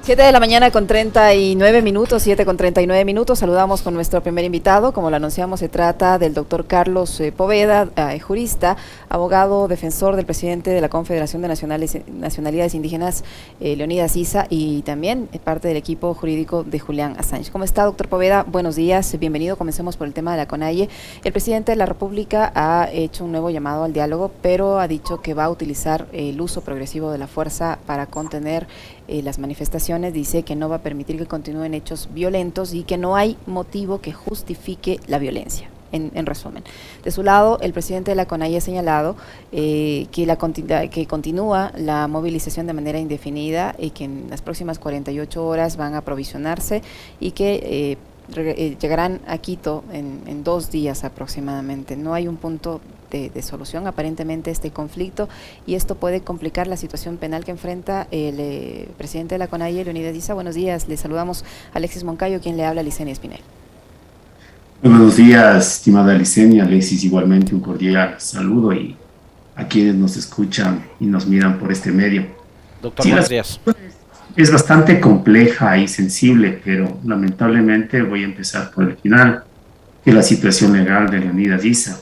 7 de la mañana con 39 minutos, 7 con 39 minutos. Saludamos con nuestro primer invitado. Como lo anunciamos, se trata del doctor Carlos Poveda, jurista, abogado, defensor del presidente de la Confederación de Nacionalidades Indígenas, Leonidas Issa, y también parte del equipo jurídico de Julian Assange. ¿Cómo está, doctor Poveda? Buenos días, bienvenido. Comencemos por el tema de la CONAIE. El presidente de la República ha hecho un nuevo llamado al diálogo, pero ha dicho que va a utilizar el uso progresivo de la fuerza para contener las manifestaciones. Dice que no va a permitir que continúen hechos violentos y que no hay motivo que justifique la violencia. En resumen, de su lado, el presidente de la CONAIE ha señalado que continúa la movilización de manera indefinida y que en las próximas 48 horas van a aprovisionarse y que llegarán a Quito en 2 días aproximadamente. No hay un punto de solución aparentemente este conflicto, y esto puede complicar la situación penal que enfrenta el presidente de la CONAIE, Leonidas Issa. Buenos días, le saludamos a Alexis Moncayo, quien le habla, Licenia Espinel. Muy buenos días, estimada Licenia. Alexis, igualmente un cordial saludo, y a quienes nos escuchan y nos miran por este medio. Doctor, Sí, buenos días. es bastante compleja y sensible, pero lamentablemente voy a empezar por el final, que es la situación legal de Leonidas Issa.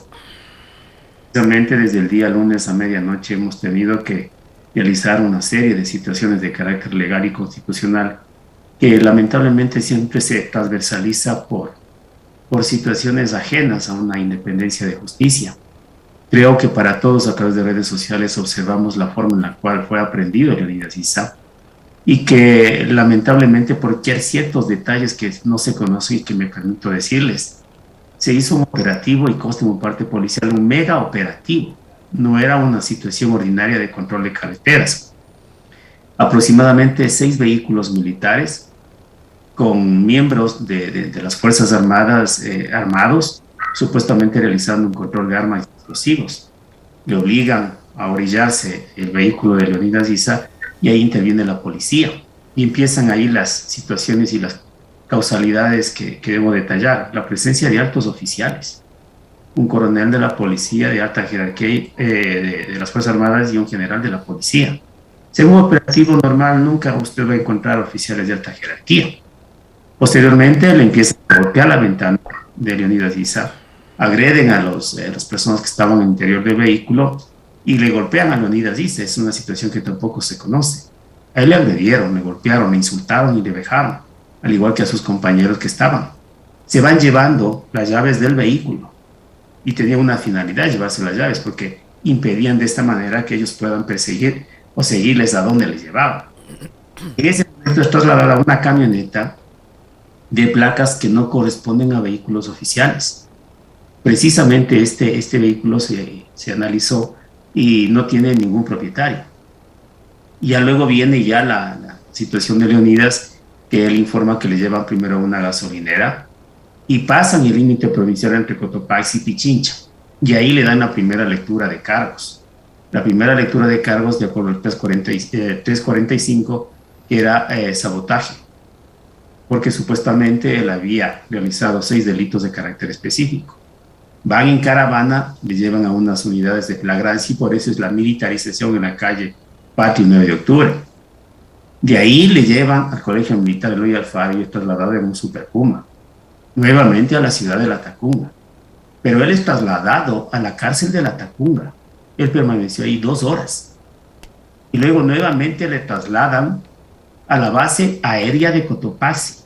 Precisamente desde el día lunes a medianoche hemos tenido que realizar una serie de situaciones de carácter legal y constitucional que lamentablemente siempre se transversaliza por situaciones ajenas a una independencia de justicia. Creo que para todos, a través de redes sociales, observamos la forma en la cual fue aprendido Leonidas Issa, y que lamentablemente, por ciertos detalles que no se conocen y que me permito decirles, se hizo un operativo, y consta como parte policial, un mega operativo. No era una situación ordinaria de control de carreteras. Aproximadamente 6 vehículos militares con miembros de las Fuerzas Armadas armados, supuestamente realizando un control de armas y explosivos. Le obligan a orillarse el vehículo de Leonidas Issa, y ahí interviene la policía. Y empiezan ahí las situaciones y las causalidades que debo detallar. La presencia de altos oficiales, un coronel de la policía de alta jerarquía de las Fuerzas Armadas y un general de la policía. Según un operativo normal, nunca usted va a encontrar oficiales de alta jerarquía. Posteriormente le empiezan a golpear la ventana de Leonidas Issa, agreden a las personas que estaban en el interior del vehículo y le golpean a Leonidas Issa. Es una situación que tampoco se conoce. A él le agredieron, le golpearon, le insultaron y le vejaron, al igual que a sus compañeros que estaban. Se van llevando las llaves del vehículo, y tenía una finalidad, llevarse las llaves, porque impedían de esta manera que ellos puedan perseguir o seguirles a donde les llevaban. En ese momento es trasladada a una camioneta de placas que no corresponden a vehículos oficiales. Precisamente este vehículo se analizó y no tiene ningún propietario. Y ya luego viene ya la situación de Leonidas, que él informa que le llevan primero a una gasolinera y pasan el límite provincial entre Cotopaxi y Pichincha, y ahí le dan la primera lectura de cargos. La primera lectura de cargos, de acuerdo al 345, era sabotaje, porque supuestamente él había realizado 6 delitos de carácter específico. Van en caravana, le llevan a unas unidades de flagrancia, y por eso es la militarización en la calle Patio 9 de octubre. De ahí le llevan al Colegio Militar Eloy Alfaro, y es trasladado en un Super Puma, nuevamente a la ciudad de La Tacunga. Pero él es trasladado a la cárcel de La Tacunga. Él permaneció ahí 2 horas. Y luego nuevamente le trasladan a la base aérea de Cotopaxi.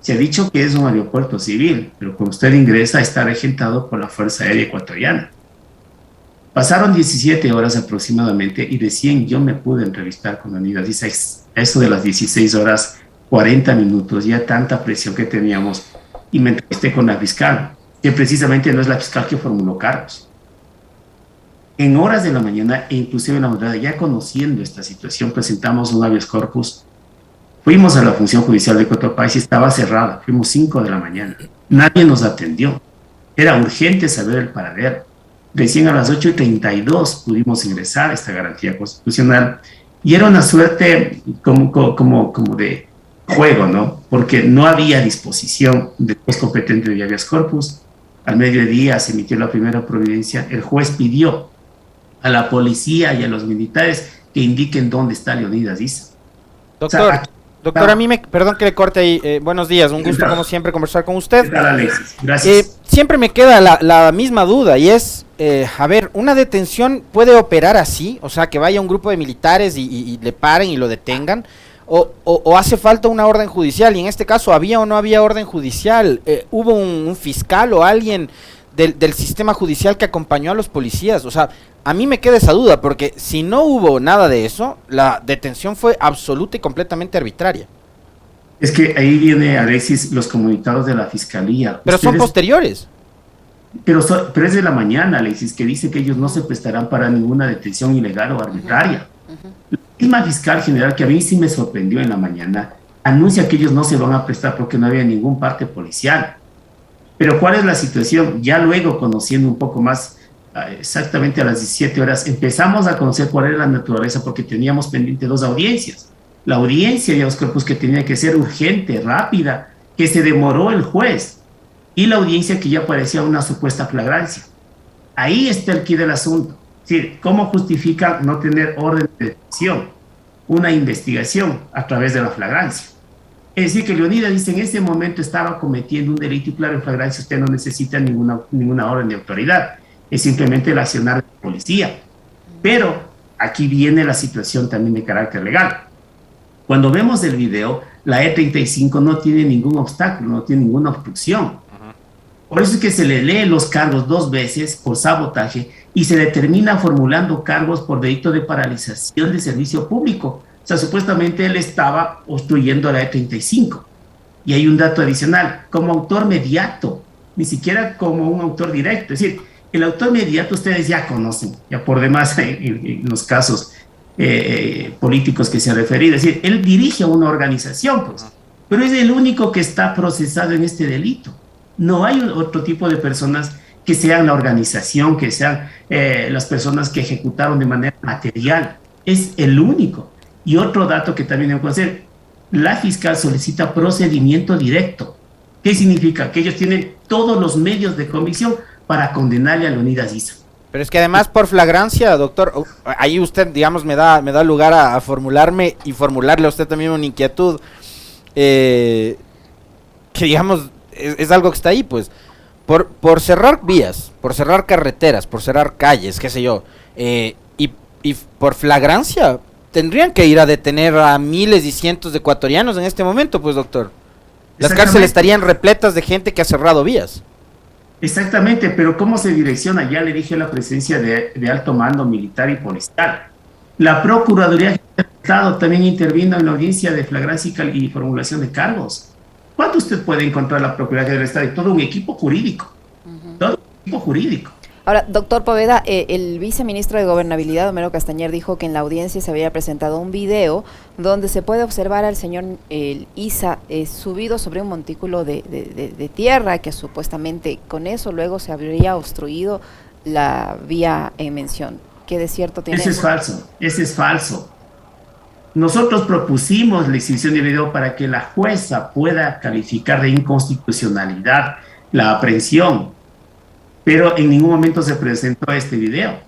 Se ha dicho que es un aeropuerto civil, pero cuando usted ingresa está regentado por la Fuerza Aérea Ecuatoriana. Pasaron 17 horas aproximadamente, y recién yo me pude entrevistar con Leonidas Issa. A eso de las 16 horas 40 minutos, ya tanta presión que teníamos, y me entrevisté con la fiscal, que precisamente no es la fiscal que formuló cargos. En horas de la mañana, e inclusive en la madrugada, ya conociendo esta situación, presentamos un habeas corpus. Fuimos a la función judicial de Cotopaxi, estaba cerrada, fuimos 5 de la mañana. Nadie nos atendió. Era urgente saber el paradero. Recién a las 8:32 pudimos ingresar a esta garantía constitucional, y era una suerte como de juego, ¿no? Porque no había disposición del juez competente de habeas corpus. Al mediodía se emitió la primera providencia. El juez pidió a la policía y a los militares que indiquen dónde está Leonidas Issa. Doctor, Doctor, perdón que le corte ahí, buenos días, un gusto como siempre conversar con usted. ¿Qué tal, Alexis? Gracias. Siempre me queda la misma duda y es, a ver, ¿una detención puede operar así? O sea, que vaya un grupo de militares y le paren y lo detengan, o hace falta una orden judicial, y en este caso, ¿había o no había orden judicial? ¿Hubo un fiscal o alguien del sistema judicial que acompañó a los policías? O sea, a mí me queda esa duda, porque si no hubo nada de eso, la detención fue absoluta y completamente arbitraria. Es que ahí viene, Alexis, los comunicados de la fiscalía. Pero son posteriores. Pero es de la mañana, Alexis, que dice que ellos no se prestarán para ninguna detención ilegal o arbitraria. La misma fiscal general, que a mí sí me sorprendió en la mañana, anuncia que ellos no se van a prestar porque no había ningún parte policial. Pero ¿cuál es la situación? Ya luego, conociendo un poco más, exactamente a las 17 horas, empezamos a conocer cuál era la naturaleza, porque teníamos pendiente 2 audiencias. La audiencia de los cuerpos, que tenía que ser urgente, rápida, que se demoró el juez, y la audiencia que ya parecía una supuesta flagrancia. Ahí está el quid del asunto. Es decir, ¿cómo justifica no tener orden de detención? Una investigación a través de la flagrancia. Es decir, que Leonidas dice, en ese momento estaba cometiendo un delito, y claro, en flagrancia usted no necesita ninguna orden de autoridad, es simplemente el accionar de la policía. Pero aquí viene la situación también de carácter legal. Cuando vemos el video, la E35 no tiene ningún obstáculo, no tiene ninguna obstrucción. Por eso es que se le lee los cargos 2 veces por sabotaje y se le termina formulando cargos por delito de paralización de servicio público. O sea, supuestamente él estaba obstruyendo la E35. Y hay un dato adicional, como autor mediato, ni siquiera como un autor directo. Es decir, el autor mediato ustedes ya conocen, ya por demás en los casos políticos que se han referido. Es decir, él dirige a una organización, pues, pero es el único que está procesado en este delito. No hay otro tipo de personas que sean la organización, que sean las personas que ejecutaron de manera material. Es el único. Y otro dato que también debo conocer, la fiscal solicita procedimiento directo. ¿Qué significa? Que ellos tienen todos los medios de convicción para condenarle a Leonidas Issa. Pero es que además por flagrancia, doctor, ahí usted, digamos, me da lugar a formularme y formularle a usted también una inquietud, que digamos, es algo que está ahí, pues, por cerrar vías, por cerrar carreteras, por cerrar calles, qué sé yo, y por flagrancia, tendrían que ir a detener a miles y cientos de ecuatorianos en este momento, pues, doctor. Las cárceles estarían repletas de gente que ha cerrado vías. Exactamente, pero ¿cómo se direcciona? Ya le dije la presencia de alto mando militar y policial. La Procuraduría General del Estado también intervino en la audiencia de flagrancia y formulación de cargos. ¿Cuánto usted puede encontrar la Procuraduría del Estado? Y todo un equipo jurídico. Todo un equipo jurídico. Ahora, doctor Poveda, el viceministro de Gobernabilidad, Homero Castañer, dijo que en la audiencia se había presentado un video donde se puede observar al señor Issa subido sobre un montículo de tierra, que supuestamente con eso luego se habría obstruido la vía en mención. ¿Qué de cierto tiene? Eso es falso, ese es falso. Nosotros propusimos la exhibición de video para que la jueza pueda calificar de inconstitucionalidad la aprehensión, pero en ningún momento se presentó este video.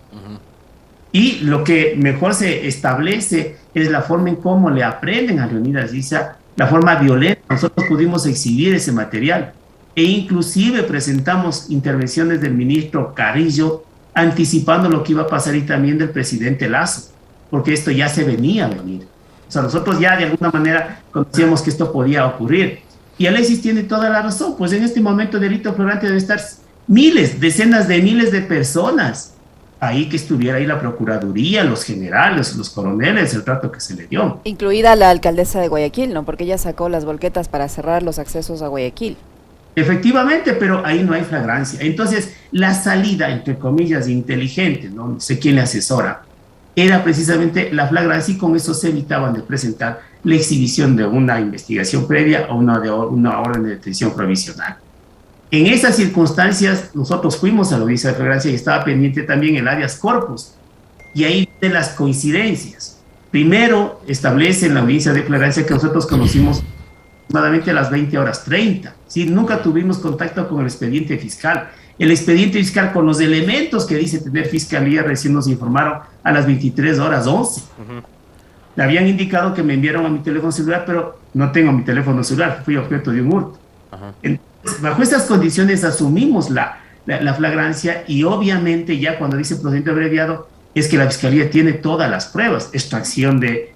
Y lo que mejor se establece es la forma en cómo le aprenden a Leonidas Issa, la forma violenta. Nosotros pudimos exhibir ese material e inclusive presentamos intervenciones del ministro Carrillo anticipando lo que iba a pasar, y también del presidente Lazo, porque esto ya se venía a venir. O sea, nosotros ya de alguna manera conocíamos que esto podía ocurrir. Y Alexis tiene toda la razón, pues en este momento el delito flagrante debe estar miles, decenas de miles de personas. Ahí que estuviera ahí la Procuraduría, los generales, los coroneles, el trato que se le dio. Incluida la alcaldesa de Guayaquil, ¿no? Porque ella sacó las volquetas para cerrar los accesos a Guayaquil. Efectivamente, pero ahí no hay flagrancia. Entonces, la salida, entre comillas, inteligente, no sé quién le asesora, era precisamente la flagrancia, y con eso se evitaban de presentar la exhibición de una investigación previa o una orden de detención provisional. En esas circunstancias, nosotros fuimos a la audiencia de flagrancia y estaba pendiente también el habeas corpus. Y ahí de las coincidencias. Primero, establece en la audiencia de flagrancia que nosotros conocimos aproximadamente a las 20:30. ¿Sí? Nunca tuvimos contacto con el expediente fiscal. El expediente fiscal, con los elementos que dice tener fiscalía, recién nos informaron a las 23:11. Le habían indicado que me enviaron a mi teléfono celular, pero no tengo mi teléfono celular, fui objeto de un hurto. Ajá. Entonces, bajo estas condiciones asumimos la flagrancia y obviamente ya cuando dice procedimiento abreviado es que la Fiscalía tiene todas las pruebas, extracción de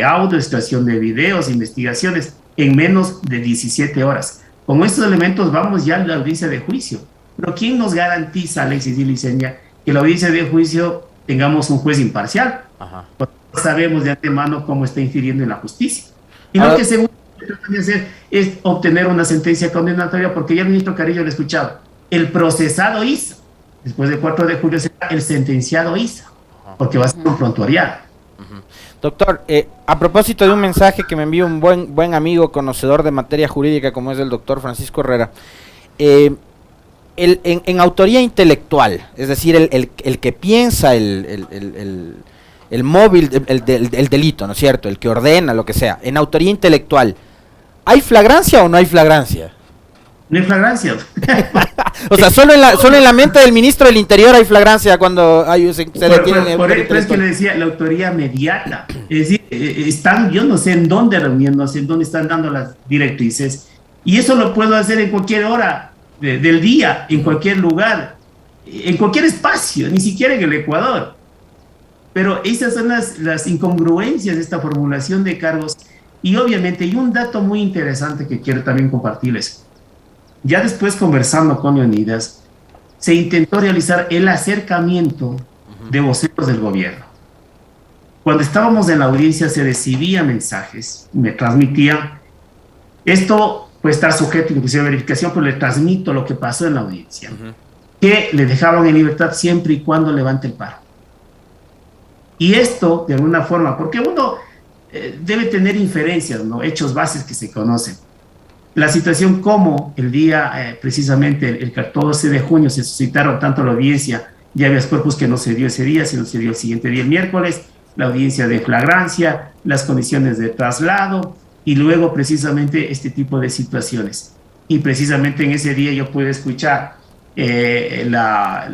audio, extracción de videos, investigaciones en menos de 17 horas. Con estos elementos vamos ya a la audiencia de juicio. Pero ¿quién nos garantiza, Alexis y Liceña, que la audiencia de juicio tengamos un juez imparcial? Ajá. Sabemos de antemano cómo está infiriendo en la justicia. Y lo que según tratan de hacer es obtener una sentencia condenatoria, porque ya el ministro Carrillo lo ha escuchado. El procesado hizo, después del 4 de julio será el sentenciado hizo, porque va a ser un prontuariado. Doctor, a propósito de un mensaje que me envió un buen amigo, conocedor de materia jurídica, como es el doctor Francisco Herrera, en autoría intelectual, es decir, el que piensa el móvil, el delito, ¿no es cierto?, el que ordena, lo que sea, en autoría intelectual, ¿hay flagrancia o no hay flagrancia? No hay flagrancia. O sea, solo en la mente del ministro del Interior hay flagrancia cuando se detiene. Por eso es que le decía, la autoría mediata. Es decir, están, yo no sé en dónde reuniéndose, en dónde están dando las directrices. Y eso lo puedo hacer en cualquier hora del día, en cualquier lugar, en cualquier espacio, ni siquiera en el Ecuador. Pero esas son las incongruencias de esta formulación de cargos. Y obviamente, y un dato muy interesante que quiero también compartirles. Ya después, conversando con Leonidas, se intentó realizar el acercamiento de voceros del gobierno. Cuando estábamos en la audiencia se recibían mensajes, me transmitían, esto puede estar sujeto inclusive a verificación, pero le transmito lo que pasó en la audiencia, que le dejaban en libertad siempre y cuando levante el paro. Y esto, de alguna forma, porque uno debe tener inferencias, ¿no?, hechos bases que se conocen. La situación como el día, precisamente el 14 de junio, se suscitaron tanto la audiencia de habeas corpus que no se dio ese día, sino se dio el siguiente día, el miércoles, la audiencia de flagrancia, las condiciones de traslado y luego precisamente este tipo de situaciones. Y precisamente en ese día yo pude escuchar la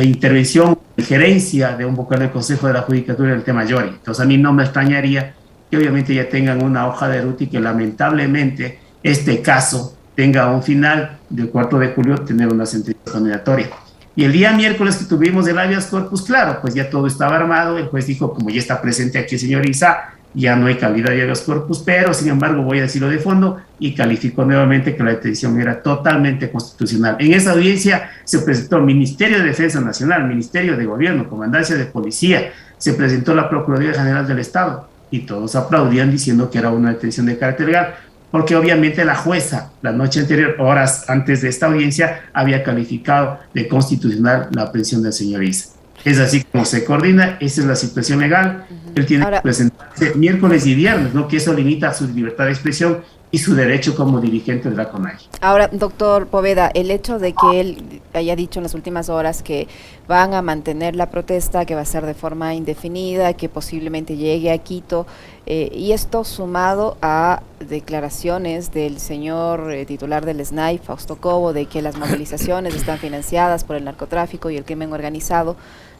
intervención de gerencia de un vocal del Consejo de la Judicatura en el tema Yori. Entonces a mí no me extrañaría que obviamente ya tengan una hoja de ruta y que lamentablemente este caso tenga un final del 4 de julio, tener una sentencia condenatoria. Y el día miércoles que tuvimos el habeas corpus, claro, pues ya todo estaba armado, el juez dijo, como ya está presente aquí el señor Isa, ya no hay calidad de habeas corpus, pero sin embargo voy a decirlo de fondo, y calificó nuevamente que la detención era totalmente constitucional. En esa audiencia se presentó el Ministerio de Defensa Nacional, Ministerio de Gobierno, Comandancia de Policía, se presentó la Procuraduría General del Estado, y todos aplaudían diciendo que era una detención de carácter legal, porque obviamente la jueza, la noche anterior, horas antes de esta audiencia, había calificado de constitucional la aprehensión del señor Isa. Es así como se coordina, esa es la situación legal. Él tiene que presentarse miércoles y viernes, ¿no?, que eso limita su libertad de expresión y su derecho como dirigente de la CONAIE. Ahora, doctor Poveda, el hecho de que él haya dicho en las últimas horas que van a mantener la protesta, que va a ser de forma indefinida, que posiblemente llegue a Quito, y esto sumado a declaraciones del señor titular del SNAI, Fausto Cobo, de que las movilizaciones están financiadas por el narcotráfico y el crimen organizado,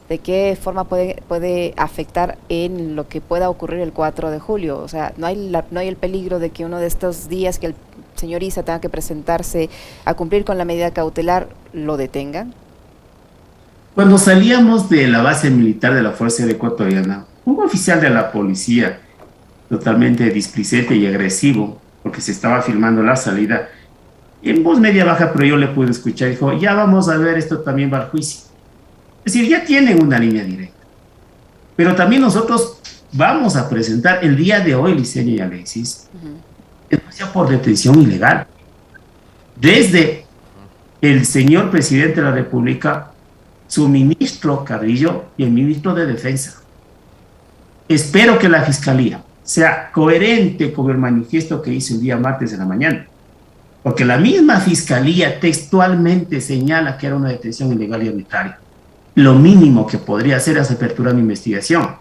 ¿de qué forma puede afectar en lo que pueda ocurrir el 4 de julio? O sea, ¿no hay el peligro de que uno de estos días que el señor Isa tenga que presentarse a cumplir con la medida cautelar, lo detengan? Cuando salíamos de la base militar de la Fuerza Aérea Ecuatoriana, un oficial de la policía, totalmente displicente y agresivo, porque se estaba filmando la salida, en voz media baja, pero yo le pude escuchar, dijo, ya vamos a ver, esto también va al juicio. Es decir, ya tienen una línea directa. Pero también nosotros vamos a presentar el día de hoy, Liceña y Alexis, denuncia por detención ilegal. Desde el señor presidente de la República, su ministro Carrillo y el ministro de Defensa. Espero que la Fiscalía sea coherente con el manifiesto que hizo el día martes de la mañana. Porque la misma Fiscalía textualmente señala que era una detención ilegal y arbitraria. Lo mínimo que podría hacer es aperturar una investigación.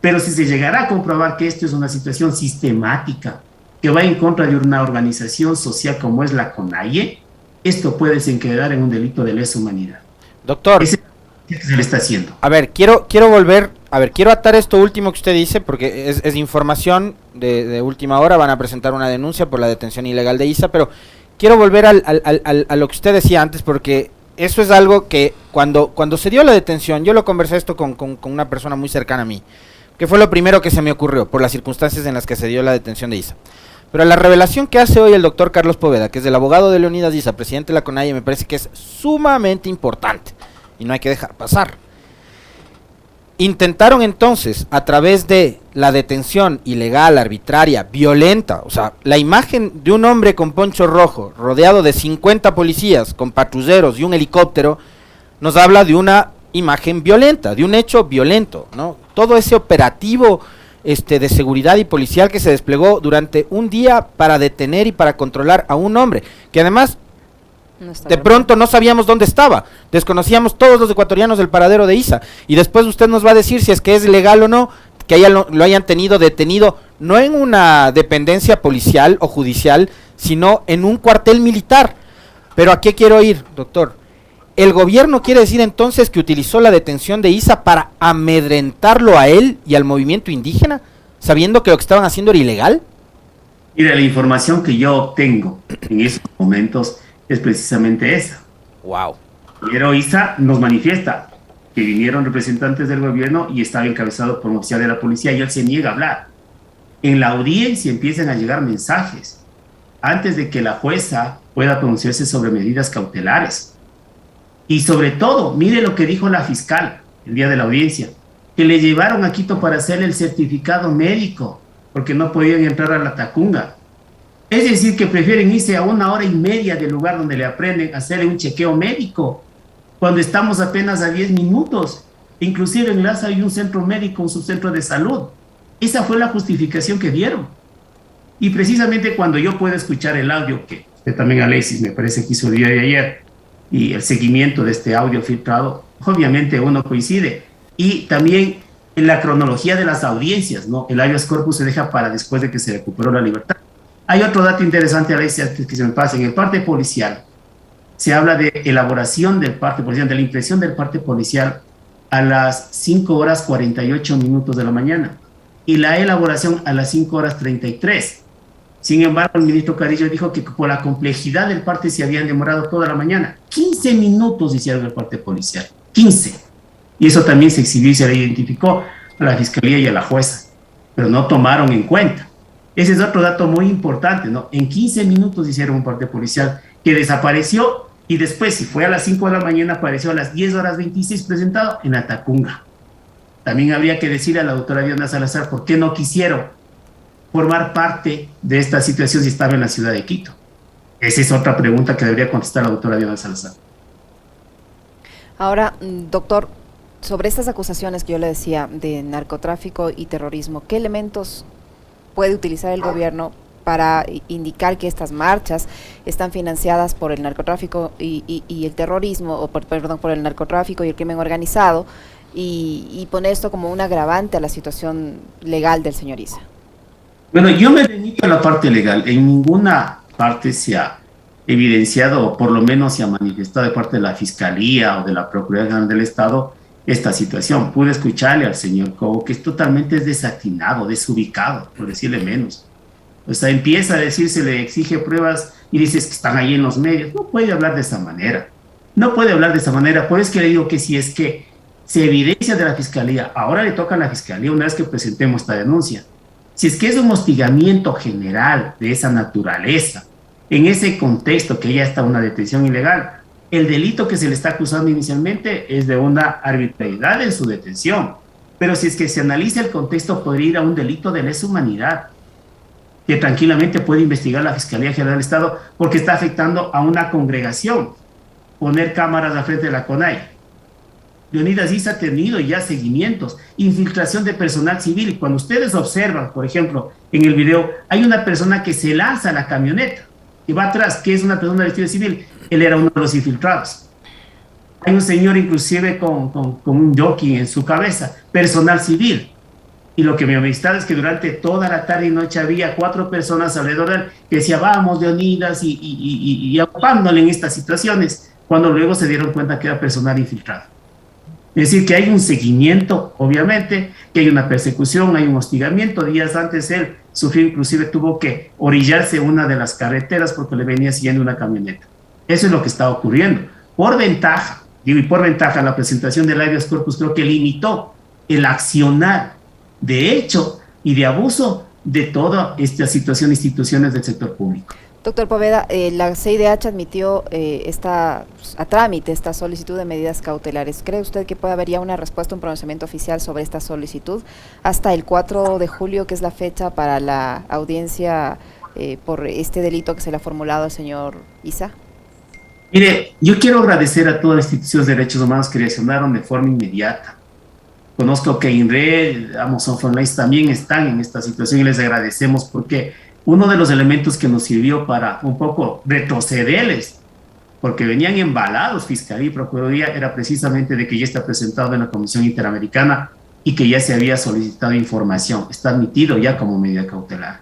Pero si se llegara a comprobar que esto es una situación sistemática, que va en contra de una organización social como es la CONAIE, esto puede desencadenar en un delito de lesa humanidad. Doctor, ese es lo que se le está haciendo. A ver, quiero volver A ver, quiero atar esto último que usted dice, porque es información de última hora, van a presentar una denuncia por la detención ilegal de Isa, pero quiero volver a lo que usted decía antes, porque eso es algo que cuando se dio la detención, yo lo conversé esto con una persona muy cercana a mí, que fue lo primero que se me ocurrió, por las circunstancias en las que se dio la detención de Isa. Pero la revelación que hace hoy el doctor Carlos Poveda, que es el abogado de Leonidas Issa, presidente de la CONAIE, me parece que es sumamente importante y no hay que dejar pasar. Intentaron entonces, a través de la detención ilegal, arbitraria, violenta, o sea, la imagen de un hombre con poncho rojo, rodeado de 50 policías, con patrulleros y un helicóptero, nos habla de una imagen violenta, de un hecho violento, ¿no? Todo ese operativo de seguridad y policial que se desplegó durante un día para detener y para controlar a un hombre, que además de pronto no sabíamos dónde estaba, desconocíamos todos los ecuatorianos el paradero de Isa, y después usted nos va a decir si es que es legal o no, que lo hayan tenido detenido, no en una dependencia policial o judicial, sino en un cuartel militar. Pero ¿a qué quiero ir, doctor? ¿El gobierno quiere decir entonces que utilizó la detención de Isa para amedrentarlo a él y al movimiento indígena, sabiendo que lo que estaban haciendo era ilegal? Mira, la información que yo obtengo en esos momentos es precisamente esa. Wow. Pero Isa nos manifiesta que vinieron representantes del gobierno y estaba encabezado por un oficial de la policía y él se niega a hablar. En la audiencia empiezan a llegar mensajes antes de que la jueza pueda pronunciarse sobre medidas cautelares. Y sobre todo, mire lo que dijo la fiscal el día de la audiencia, que le llevaron a Quito para hacerle el certificado médico, porque no podían entrar a la Tacunga. Es decir, que prefieren irse a 1 hora y media del lugar donde le aprenden a hacerle un chequeo médico, cuando estamos apenas a 10 minutos. Inclusive en Laza hay un centro médico, un subcentro de salud. Esa fue la justificación que dieron. Y precisamente cuando yo puedo escuchar el audio, que usted también, Alexis, me parece que hizo el día de ayer, y el seguimiento de este audio filtrado, obviamente uno coincide. Y también en la cronología de las audiencias, ¿no? El habeas corpus se deja para después de que se recuperó la libertad. Hay otro dato interesante, a veces, antes que se me pase. En el parte policial se habla de elaboración del parte policial, de la impresión del parte policial a las 5:48 de la mañana y la elaboración a las 5:33. Sin embargo, el ministro Carrillo dijo que por la complejidad del parte se habían demorado toda la mañana. 15 minutos hicieron el parte policial. 15. Y eso también se exhibió y se le identificó a la fiscalía y a la jueza, pero no tomaron en cuenta. Ese es otro dato muy importante, ¿no? En 15 minutos hicieron un parte policial que desapareció y después, si fue a las 5 de la mañana, apareció a las 10:26 presentado en la Tacunga. También habría que decirle a la doctora Diana Salazar por qué no quisieron formar parte de esta situación si estaba en la ciudad de Quito. Esa es otra pregunta que debería contestar la doctora Diana Salazar. Ahora, doctor, sobre estas acusaciones que yo le decía de narcotráfico y terrorismo, ¿qué elementos puede utilizar el gobierno para indicar que estas marchas están financiadas por el narcotráfico y el terrorismo, o por el narcotráfico y el crimen organizado, y poner esto como un agravante a la situación legal del señor Issa? Bueno, yo me remito a la parte legal. En ninguna parte se ha evidenciado, o por lo menos se ha manifestado de parte de la Fiscalía o de la Procuraduría General del Estado, esta situación. Pude escucharle al señor Cobo que es totalmente desatinado, desubicado, por decirle menos. O sea, empieza a decir, se le exige pruebas y dices que están ahí en los medios. No puede hablar de esa manera. No puede hablar de esa manera. Por eso es que le digo que si es que se evidencia de la Fiscalía, ahora le toca a la Fiscalía una vez que presentemos esta denuncia. Si es que es un hostigamiento general de esa naturaleza, en ese contexto que ya está una detención ilegal, el delito que se le está acusando inicialmente es de una arbitrariedad en su detención. Pero si es que se analiza el contexto, podría ir a un delito de lesa humanidad, que tranquilamente puede investigar la Fiscalía General del Estado, porque está afectando a una congregación. Poner cámaras al frente de la CONAIE. Leonidas Issa ha tenido ya seguimientos, infiltración de personal civil. Cuando ustedes observan, por ejemplo, en el video, hay una persona que se lanza a la camioneta y va atrás, que es una persona vestida de civil. Él era uno de los infiltrados. Hay un señor inclusive con un jockey en su cabeza, personal civil. Y lo que me amistad es que durante toda la tarde y noche había 4 personas alrededor de él que decían, vamos, Leonidas, y ocupándole en estas situaciones, cuando luego se dieron cuenta que era personal infiltrado. Es decir, que hay un seguimiento, obviamente, que hay una persecución, hay un hostigamiento. Días antes él sufrió, inclusive tuvo que orillarse una de las carreteras porque le venía siguiendo una camioneta. Eso es lo que está ocurriendo. Por ventaja, digo, y por ventaja, la presentación del habeas corpus creo que limitó el accionar de hecho y de abuso de toda esta situación de instituciones del sector público. Doctor Poveda, la CIDH admitió a trámite esta solicitud de medidas cautelares. ¿Cree usted que puede haber ya una respuesta, un pronunciamiento oficial sobre esta solicitud hasta el 4 de julio, que es la fecha para la audiencia por este delito que se le ha formulado al señor Issa? Mire, yo quiero agradecer a todas las instituciones de derechos humanos que reaccionaron de forma inmediata. Conozco que INRE, Amazon Frontline también están en esta situación y les agradecemos porque uno de los elementos que nos sirvió para un poco retrocederles, porque venían embalados Fiscalía y Procuraduría, era precisamente de que ya está presentado en la Comisión Interamericana y que ya se había solicitado información. Está admitido ya como medida cautelar.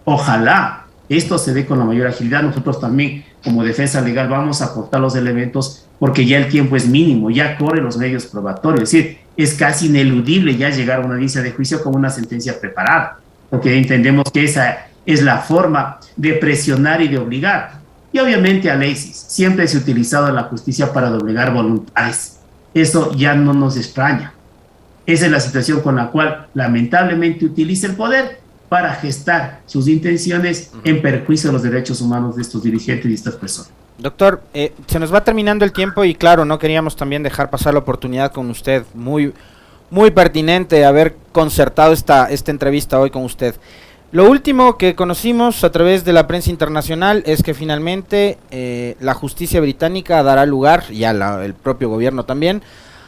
Ojalá esto se dé con la mayor agilidad. Nosotros también, como defensa legal, vamos a aportar los elementos porque ya el tiempo es mínimo, ya corren los medios probatorios. Es decir, es casi ineludible ya llegar a una audiencia de juicio con una sentencia preparada, porque entendemos que esa es la forma de presionar y de obligar. Y obviamente, Alexis, siempre se ha utilizado la justicia para doblegar voluntades. Eso ya no nos extraña. Esa es la situación con la cual lamentablemente utiliza el poder para gestar sus intenciones en perjuicio de los derechos humanos de estos dirigentes y estas personas. Doctor, se nos va terminando el tiempo y claro, no queríamos también dejar pasar la oportunidad con usted. Muy pertinente haber concertado esta entrevista hoy con usted. Lo último que conocimos a través de la prensa internacional es que finalmente la justicia británica dará lugar, y el propio gobierno también,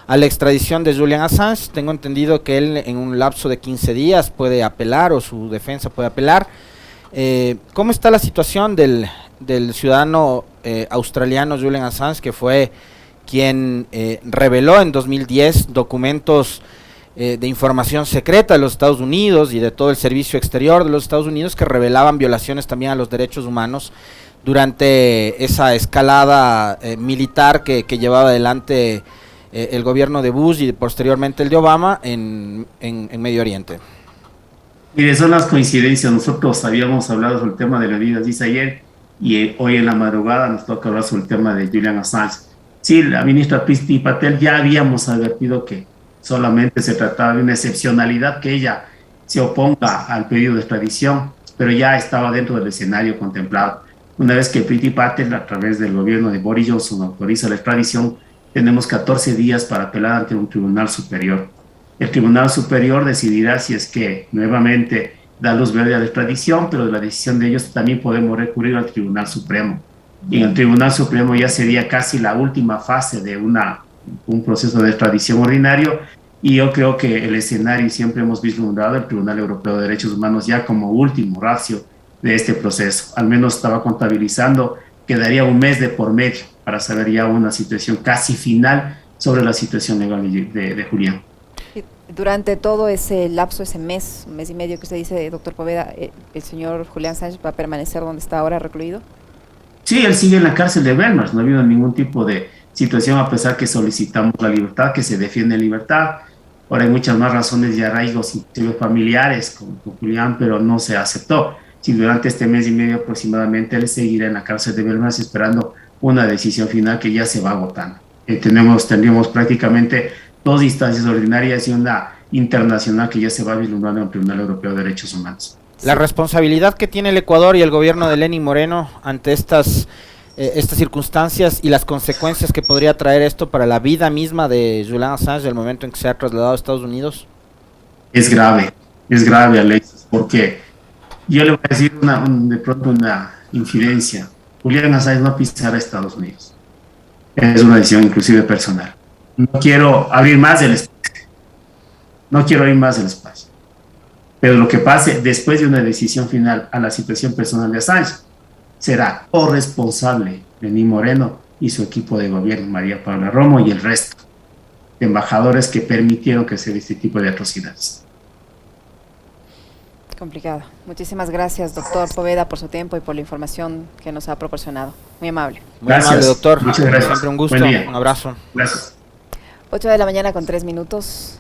a la extradición de Julian Assange. Tengo entendido que él en un lapso de 15 días puede apelar o su defensa puede apelar. ¿Cómo está la situación del ciudadano australiano Julian Assange, que fue quien reveló en 2010 documentos de información secreta de los Estados Unidos y de todo el servicio exterior de los Estados Unidos que revelaban violaciones también a los derechos humanos durante esa escalada militar que llevaba adelante el gobierno de Bush y posteriormente el de Obama en Medio Oriente? Mire, son las coincidencias. Nosotros habíamos hablado sobre el tema de la vida de ayer y hoy en la madrugada nos toca hablar sobre el tema de Julian Assange. Sí, la ministra Priti Patel ya habíamos advertido que solamente se trataba de una excepcionalidad que ella se oponga al pedido de extradición, pero ya estaba dentro del escenario contemplado. Una vez que Priti Patel, a través del gobierno de Boris Johnson, autoriza la extradición, tenemos 14 días para apelar ante un tribunal superior. El tribunal superior decidirá si es que nuevamente da luz verde a la extradición, pero de la decisión de ellos también podemos recurrir al Tribunal Supremo. Y en el Tribunal Supremo ya sería casi la última fase de un proceso de extradición ordinario, y yo creo que el escenario, siempre hemos vislumbrado el Tribunal Europeo de Derechos Humanos ya como último ratio de este proceso. Al menos estaba contabilizando que daría un mes de por medio para saber ya una situación casi final sobre la situación legal de Julián. Durante todo ese lapso, ese mes y medio que usted dice, doctor Poveda, ¿el señor Julian Assange va a permanecer donde está ahora recluido? Sí, él sigue en la cárcel de Belmarsh. No ha habido ningún tipo de situación, a pesar que solicitamos la libertad, que se defiende en libertad. Ahora hay muchas más razones de arraigos, inclusive familiares, con Julián, pero no se aceptó. Si durante este mes y medio aproximadamente él seguirá en la cárcel de Belmarsh esperando una decisión final que ya se va agotando. Tendríamos prácticamente 2 instancias ordinarias y una internacional que ya se va vislumbrando en el Tribunal Europeo de Derechos Humanos. La responsabilidad que tiene el Ecuador y el gobierno de Lenín Moreno ante estas circunstancias y las consecuencias que podría traer esto para la vida misma de Julian Assange el momento en que se ha trasladado a Estados Unidos. Es grave, Alexis, porque yo le voy a decir de pronto una infidencia. Julian Assange no pisará a Estados Unidos. Es una decisión inclusive personal. No quiero abrir más el espacio. Pero lo que pase después de una decisión final a la situación personal de Assange será corresponsable Lenín Moreno y su equipo de gobierno, María Paula Romo y el resto de embajadores que permitieron que se dé este tipo de atrocidades. Complicado. Muchísimas gracias, doctor Poveda, por su tiempo y por la información que nos ha proporcionado. Muy amable. Muy amable, doctor. Muchas gracias. Siempre un gusto. Buen día. Un abrazo. Gracias. 8 de la mañana con 3 minutos.